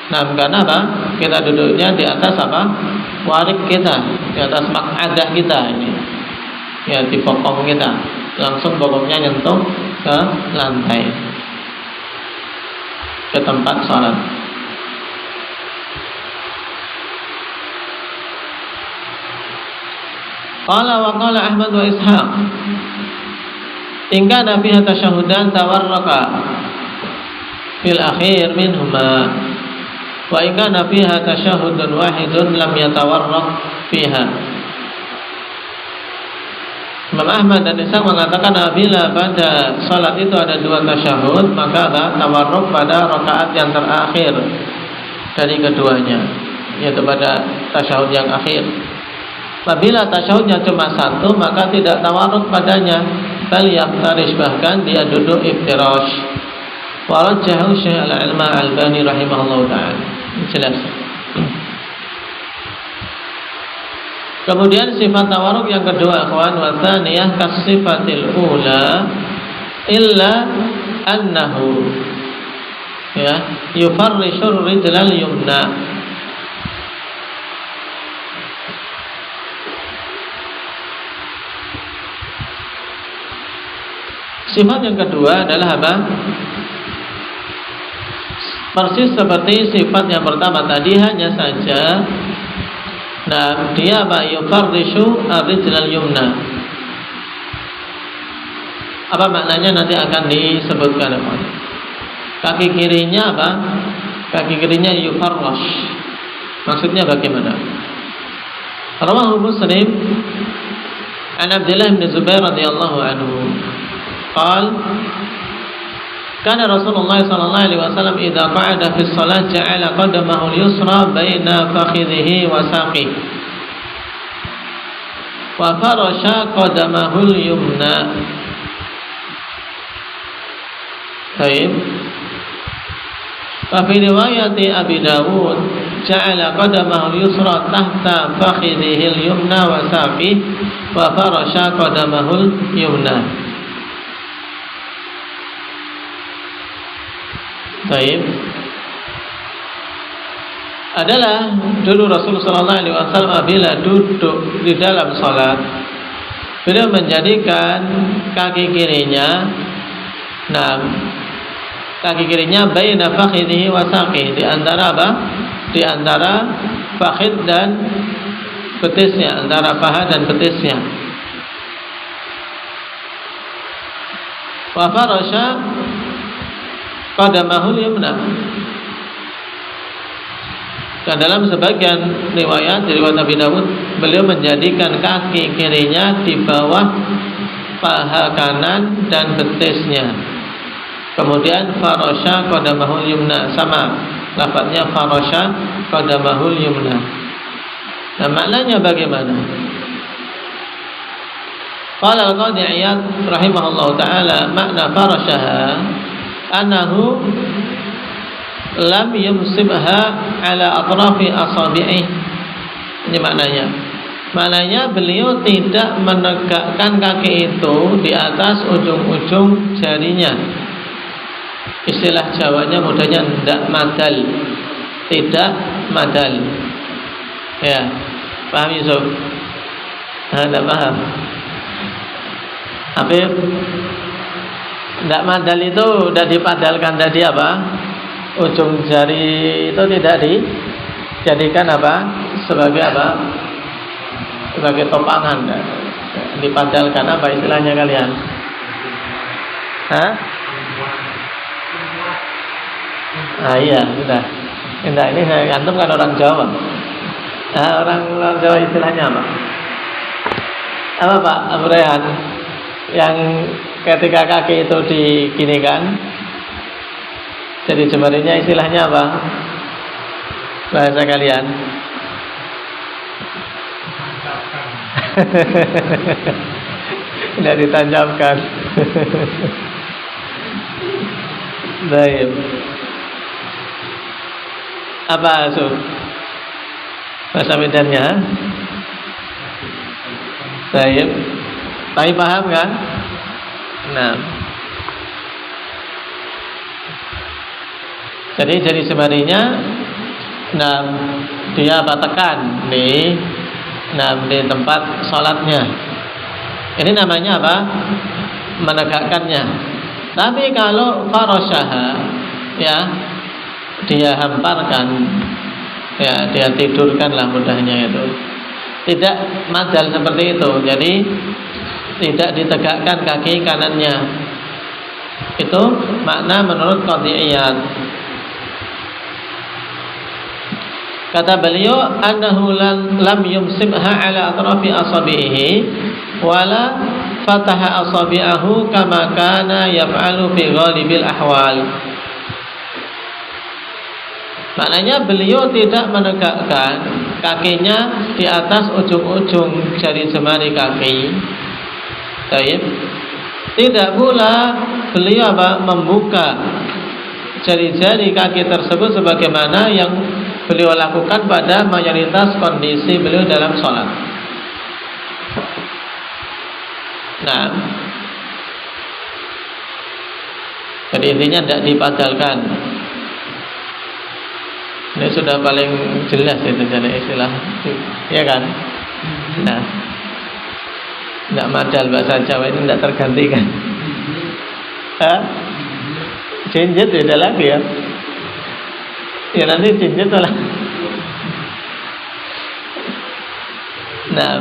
nah, karena apa? Kita duduknya di atas apa? Warik kita, di atas maq'adah kita ini. Ya, di bokong kita. Langsung bokongnya nyentuh ke lantai, ke tempat sholat. Qala wa qala Ahmad wa Ishaq, in kana fiha tasyahudan tawarraka fil akhir minhuma wa in kana fiha tasyahudun wahidun lam yatawarrak fiha. Imam Ahmad dan Ishaq mengatakan apabila pada salat itu ada dua tasyahud, maka tawarruk pada rakaat yang terakhir dari keduanya, yaitu pada tasyahud yang akhir. Apabila tasyahudnya cuma satu, maka tidak tawarruk padanya, bal yaftarish, bahkan dia duduk iftirash. Wa rajjahu Syekh al-Alma Albani rahimahullahu taala. Jelas. Kemudian sifat tawarruk yang kedua, akhwan, wa tsaniyah kasifatil ula illa annahu ya yufarrishur rijlal yumna. Sifat yang kedua adalah apa? Persis seperti sifat yang pertama tadi, hanya saja Nah, dia apa? Yufarrishu ar-rijlal yumna. Apa maknanya nanti akan disebutkan apa? Kaki kirinya apa? Kaki kirinya yufarrash. Maksudnya bagaimana? Rawahu Muslim an Abdullah bin Zubair radhiyallahu anhu qala kana Rasulullah sallallahu alaihi wasallam idza qa'ada fi shalah ja'ala qadamahu al-yusra baina fakhidhihi wa saqihi wa farasha qadamahu al-yumna. Baik. Wa fi riwayat Abi Dawud ja'ala qadamahu al-yusra tahta fakhidhihi al-yumna wa saqihi wa farasha qadamahu al-yumna. Baik. Adalah dulu Rasulullah SAW apabila duduk di dalam salat, beliau menjadikan kaki kirinya, kaki kirinya baina fakhidhihi wa saqihi, di antara apa? Di antara fakhid dan betisnya, antara paha dan betisnya. Wa farasha qadamahul yumna. Dan dalam sebagian riwayat dari Nabi Dawud, beliau menjadikan kaki kirinya di bawah paha kanan dan betisnya. Kemudian farasha qadamahul yumna, sama lafadznya farasha qadamahul yumna. Nah, maknanya bagaimana? Qala al-Qadhi Iyad rahimahullahu taala, makna farashaha annahu lam yumsibha ala atrafi asabi'i. Ini maknanya. Maknanya beliau tidak menegakkan kaki itu di atas ujung-ujung jarinya. Istilah Jawanya mudahnya tidak madal. Tidak madal. Ya, paham Yusuf? Tidak paham. Habib, tidak madal itu sudah dipadalkan tadi apa? Ujung jari itu tidak dijadikan apa? Sebagai apa? Sebagai topangan. Dipadalkan apa istilahnya kalian? Hah? Ah iya, sudah. Tidak, ini saya antum kan orang Jawa. Orang Jawa istilahnya apa? Apa Pak Abu Rehan? Yang ketika kaki itu diginikan, jadi jemarinya istilahnya apa? Bahasa kalian? Tidak ditancapkan. Baik. Apa Asuf? Bahasa Medannya? Baik. Tapi paham kan? Nah. Jadi jari semarinya, dia tekan di tempat sholatnya. Ini namanya apa? Menegakkannya. Tapi kalau farashaha, ya, dia hamparkan, ya, dia tidurkan lah mudahnya itu. Tidak madal seperti itu. Jadi tidak ditegakkan kaki kanannya. Itu makna menurut Qadhi Iyad. Kata beliau, annahu lam yumsibha ala atrafi asabihi wala fataha asabi'ahu kama kana yaf'alu fi ghalibil ahwal. Maknanya beliau tidak menegakkan kakinya di atas ujung-ujung jari jemari kaki. Baik. Tidak pula beliau membuka jari-jari kaki tersebut sebagaimana yang beliau lakukan pada mayoritas kondisi beliau dalam sholat. Nah, jadi intinya tidak dipadalkan. Ini sudah paling jelas itu jadi istilah, ya kan? Nah, tidak madal bahasa Jawa ini tidak tergantikan. Jinjit beda lagi ya. Ya nanti jinjit lah. Nah,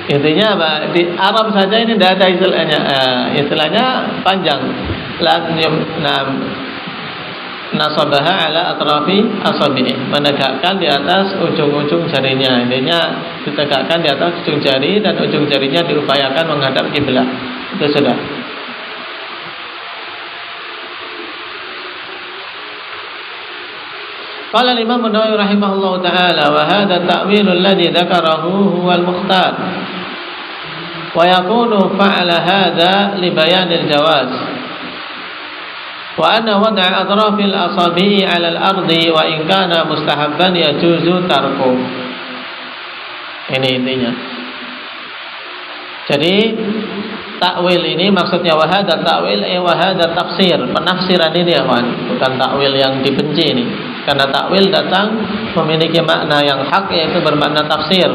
intinya apa? Di Arab saja ini tidak ada istilahnya. Istilahnya panjang. Nasabaha ala atrafi asabi'i, menegakkan di atas ujung-ujung jarinya. Intinya ditegakkan di atas ujung jari dan ujung jarinya diupayakan menghadap kiblat. Itu sudah. Qala Imam An-Nawawi rahimahullahu taala wa hadha ta'wil alladhi dzakarahu huwa al-mukhtar wa yakunu fa'ala hadha li bayan al-jawaz wa anna wad'a atrafil asabi'i 'ala al-ardi wa in kana mustahabban yajuzu tarku. Ini intinya. Jadi takwil ini maksudnya wahada takwil wahada tafsir, penafsiran ini ya kawan, bukan takwil yang dibenci ini. Karena takwil datang memiliki makna yang hak, yaitu bermakna tafsir.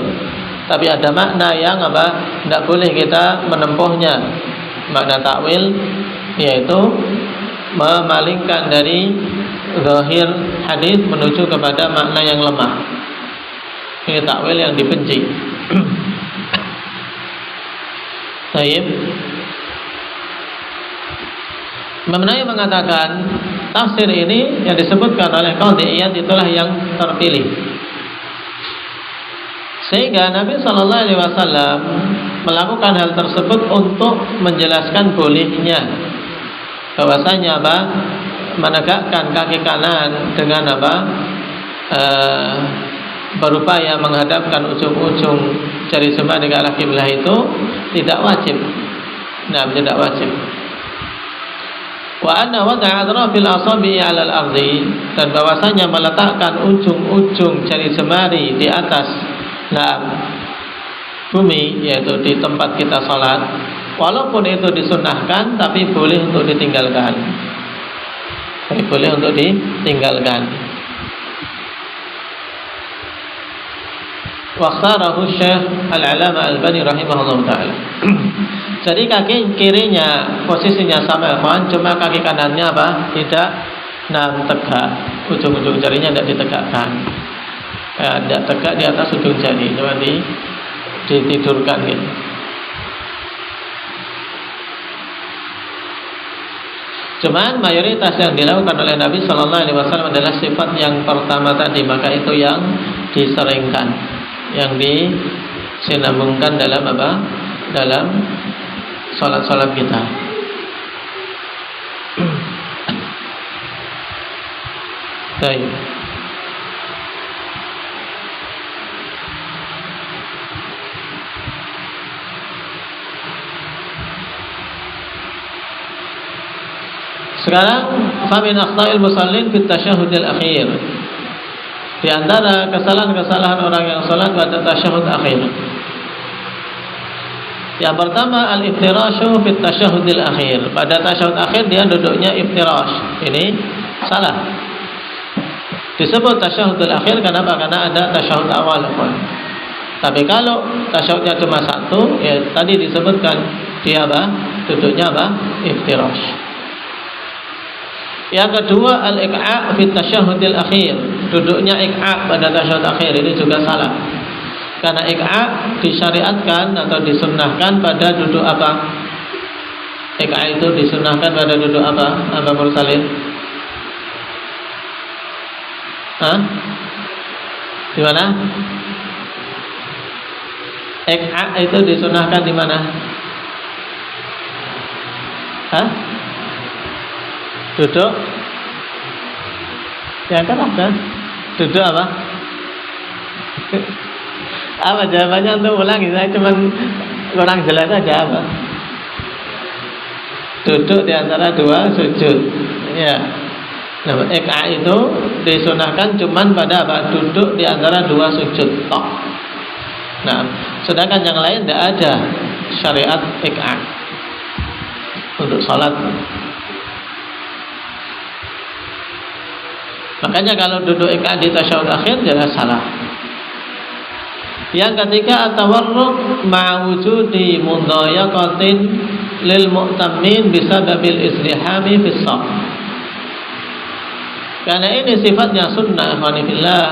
Tapi ada makna yang apa? Tidak boleh kita menempuhnya. Makna takwil yaitu memalingkan dari zahir hadis menuju kepada makna yang lemah. Ini takwil yang dibenci. Baik. Imam Nawawi mengatakan tafsir ini yang disebutkan oleh Qadhi Iyad itulah yang terpilih. Sehingga Nabi Shallallahu Alaihi Wasallam melakukan hal tersebut untuk menjelaskan bolehnya, bahwasanya apa? Menegakkan kaki kanan dengan apa? Berupaya menghadapkan ujung-ujung jari jemari ke arah kiblat itu tidak wajib. Nah, tidak wajib. Wa anna wada'a atrafil asabi 'ala al-ardi, dan bahwasanya meletakkan ujung-ujung jari jemari di atas bumi, yaitu di tempat kita salat, walaupun itu disunahkan tapi boleh untuk ditinggalkan. Boleh untuk ditinggalkan. Waqtarahu Syekh Al-Alama Al-Albani rahimahullah ta'ala. Jadi kaki kirinya posisinya sama ikhwan, cuma kaki kanannya apa? Tidak tegak. Ujung-ujung jarinya tidak ditegakkan. Tidak tegak di atas ujung jari, cuma ditidurkan gitu. Cuman mayoritas yang dilakukan oleh Nabi Sallallahu Alaihi Wasallam adalah sifat yang pertama tadi, maka itu yang diseringkan, yang disinambungkan dalam apa? Dalam salat-salat kita. Baik. Sekarang famin akhta'il musallin fit tasyahhudil akhir. Di antara kesalahan-kesalahan orang yang salat pada tasyahud akhir. Yang pertama al-iftirashu fit tasyahhudil akhir. Pada tasyahud akhir dia duduknya iftirash. Ini salah. Disebut tasyahudul akhir kenapa? Karena ada tasyahud awal. Tapi kalau tasyahudnya cuma satu, ya tadi disebutkan dia apa? Duduknya apa? Iftirash. Yang kedua al-iq'a' fi tasyahhudil akhir. Duduknya iq'a' pada tasyahud akhir ini juga salah. Karena iq'a' disyariatkan atau disunnahkan pada duduk apa? Iq'a' itu disunnahkan pada duduk apa? Apa Mursalin? Hah? Di mana? Iq'a' itu disunnahkan di mana? Hah? Duduk ya kan ada duduk apa? Apa jawabannya untuk ulangi? Saya cuma kurang jelas aja apa? Duduk di antara dua sujud. Ya. Nah, iq'a' itu disunahkan cuma pada apa? Duduk di antara dua sujud tok. Nah, sedangkan yang lain tidak ada syariat iq'a' untuk salat. Makanya kalau duduk iq'a' di tasyahud akhir jelas salah. Yang ketiga at-tawarruk ma'a wujudi mudhayaqatin lil mu'tammin bisababil islihami fis shaf. Karena ini sifatnya sunnah ikhwani fillah.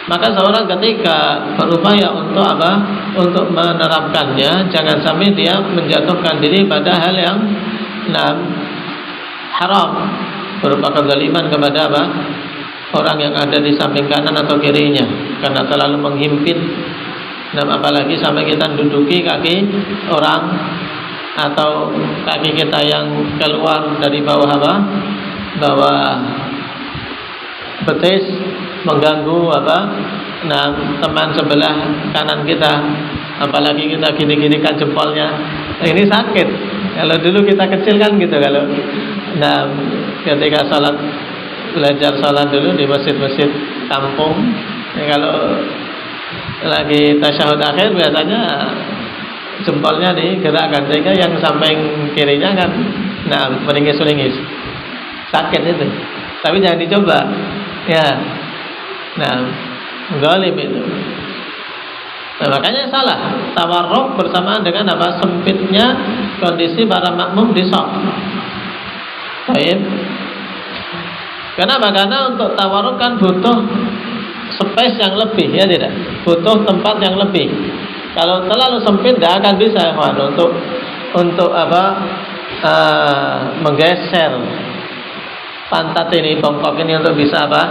Maka seorang ketika berupaya untuk apa? Untuk menerapkannya, jangan sampai dia menjatuhkan diri pada hal yang haram, berupa kezaliman kepada apa? Orang yang ada di samping kanan atau kirinya, karena terlalu menghimpit. Apalagi sampai kita duduki kaki orang atau kaki kita yang keluar dari bawah apa? Bawah betis, mengganggu apa? Teman sebelah kanan kita, apalagi kita gini-ginikan jempolnya, ini sakit. Kalau dulu kita kecil kan gitu, kalau ketika belajar sholat dulu di masjid-masjid kampung, kalau lagi tasyahud akhir biasanya jempolnya digerakkan sehingga yang samping kirinya kan meringis-meringis, sakit itu. Tapi jangan dicoba, ya. Zalim itu. Makanya salah tawarruk bersamaan dengan apa? Sempitnya kondisi para makmum di shaf. Baik. Kenapa? Karena untuk tawarruk kan butuh space yang lebih, ya tidak? Butuh tempat yang lebih. Kalau terlalu sempit tidak akan bisa, kawan, untuk apa? Menggeser pantat ini, bongkok ini untuk bisa apa?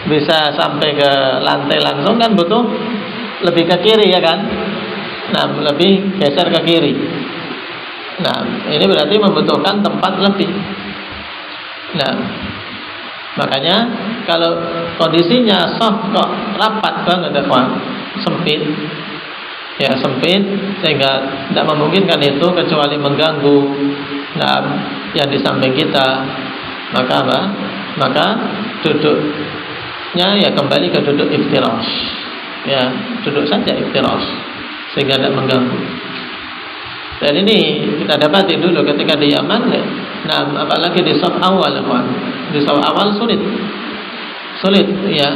Bisa sampai ke lantai langsung, kan butuh lebih ke kiri, ya kan? Lebih geser ke kiri. Ini berarti membutuhkan tempat lebih. Makanya kalau kondisinya soft kok rapat banget, kawan, sempit, ya sempit, sehingga tidak memungkinkan itu kecuali mengganggu yang di samping kita, maka apa? Maka duduknya ya kembali ke duduk iftirash, ya duduk saja iftirash sehingga tidak mengganggu. Dan ini kita dapati dulu ketika di Yaman, apalagi di shaf awal, kawan. Di shaf awal sulit ya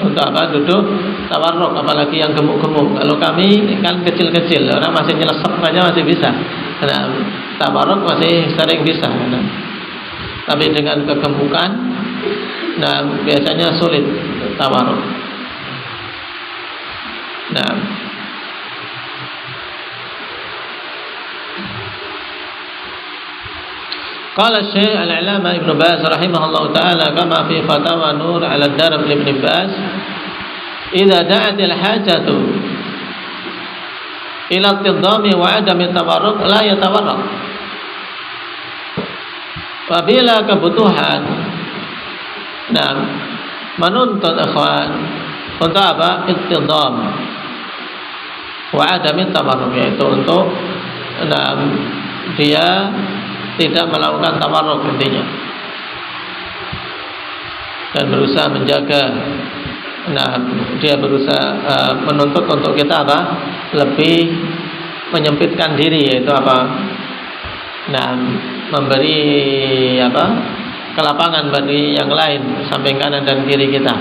untuk apa? Duduk tawarruk, apalagi yang gemuk-gemuk. Kalau kami kan kecil-kecil, orang masih nyelesep aja masih bisa. Tawarruk masih sering bisa. Tapi dengan kegemukan, biasanya sulit tawarruk. Qala Syekh Al-'Allamah Ibnu Baz rahimahullah taala kama fi Fatawa Nur 'ala Darb Ibnu Baz, idza da'at al-hajatu ila at-tidami wa 'adami tawarruk la yatawarraq. Apabila kebutuhan menuntut ikhwan untuk apa? Ittidam wa 'adami tawarruk, yaitu untuk dia tidak melakukan tawarruk intinya, dan berusaha menjaga. Dia berusaha menuntut untuk kita apa? Lebih menyempitkan diri, yaitu apa? Memberi apa? Kelapangan bagi yang lain, samping kanan dan kiri kita.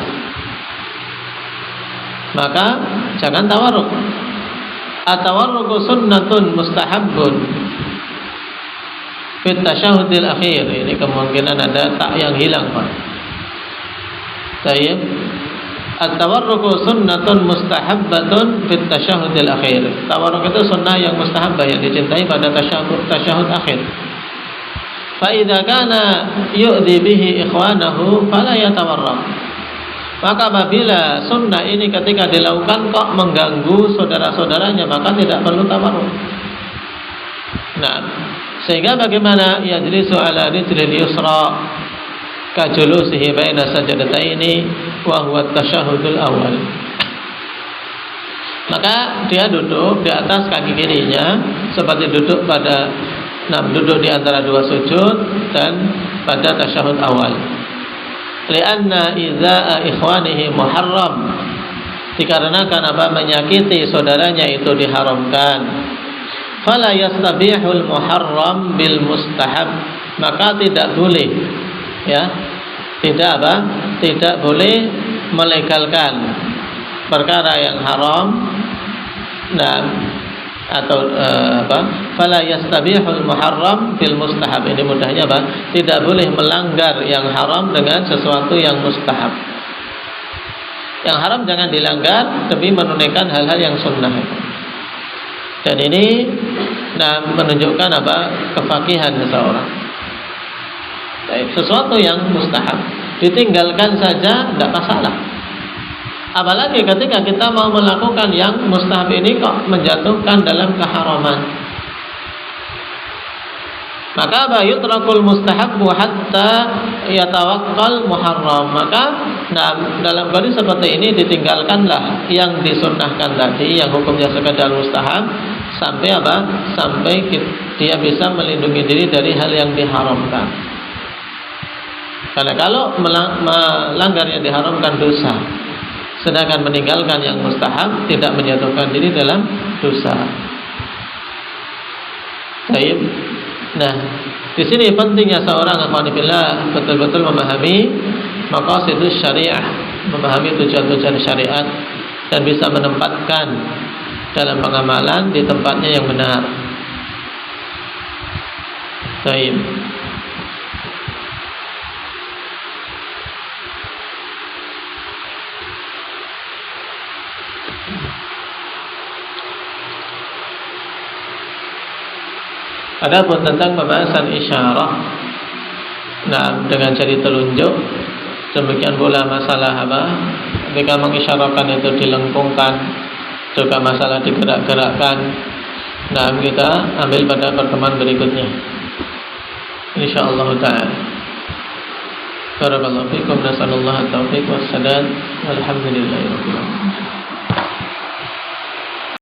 Maka jangan tawarruk. At-tawarruku sunnatun mustahabbun fit tasyahudil akhir. Ini kemungkinan ada tak yang hilang, Pak. Baik. At-tawarruku sunnatun mustahabbatun fit tasyahudil akhir. Tawarruk itu sunnah yang mustahabbah, yang dicintai pada tasyahud akhir. Fa idza kana yu'dhi bihi ikhwanahu fala yatawarrak. Maka apabila sunnah ini ketika dilakukan kok mengganggu saudara-saudaranya, maka tidak perlu tawarruk. Sehingga bagaimana? Yajlisu ala rijlil yusra kajulusihi baina sajadataini wa huwa tasyahudul awal. Maka dia duduk di atas kaki kirinya seperti duduk duduk di antara dua sujud dan pada tasyahud awal. Lianna idza'a ikhwanihi muharram, dikarenakan apa? Menyakiti saudaranya itu diharamkan. Fala yastabihul muharram bil mustahab, maka tidak boleh, ya, tidak boleh melegalkan perkara yang haram, atau fala yastabihul muharram bil mustahab. Ini mudahnya apa? Tidak boleh melanggar yang haram dengan sesuatu yang mustahab. Yang haram jangan dilanggar demi menunaikan hal-hal yang sunnah. Dan ini menunjukkan apa? Kefakihan seseorang. Sesuatu yang mustahab ditinggalkan saja tidak masalah. Apalagi ketika kita mau melakukan yang mustahab ini kok menjatuhkan dalam keharaman. Maka yutrakul mustahabbu hatta yatawakkal muharram. Maka dalam kondisi seperti ini ditinggalkanlah yang disunnahkan tadi, yang hukumnya sekedar mustahab, sampai apa? Sampai dia bisa melindungi diri dari hal yang diharamkan. Karena kalau melanggar yang diharamkan dosa, sedangkan meninggalkan yang mustahab tidak menjatuhkan diri dalam dosa. Baik. Nah, di sini pentingnya seorang akhwanillah betul-betul memahami maqasidus syariah, memahami tujuan-tujuan syariat dan bisa menempatkan dalam pengamalan di tempatnya yang benar. Baik. Adapun tentang pembahasan isyarah, dengan jari telunjuk, demikian pula masalah apa? Ketika mengisyarahkan itu dilengkungkan, juga masalah digerak-gerakkan. Kita ambil pada pertemuan berikutnya, insyaallah taala. Barakallahu fikum, nasallallahu at-taufiq was-sadad, walhamdulillahirabbil alamin.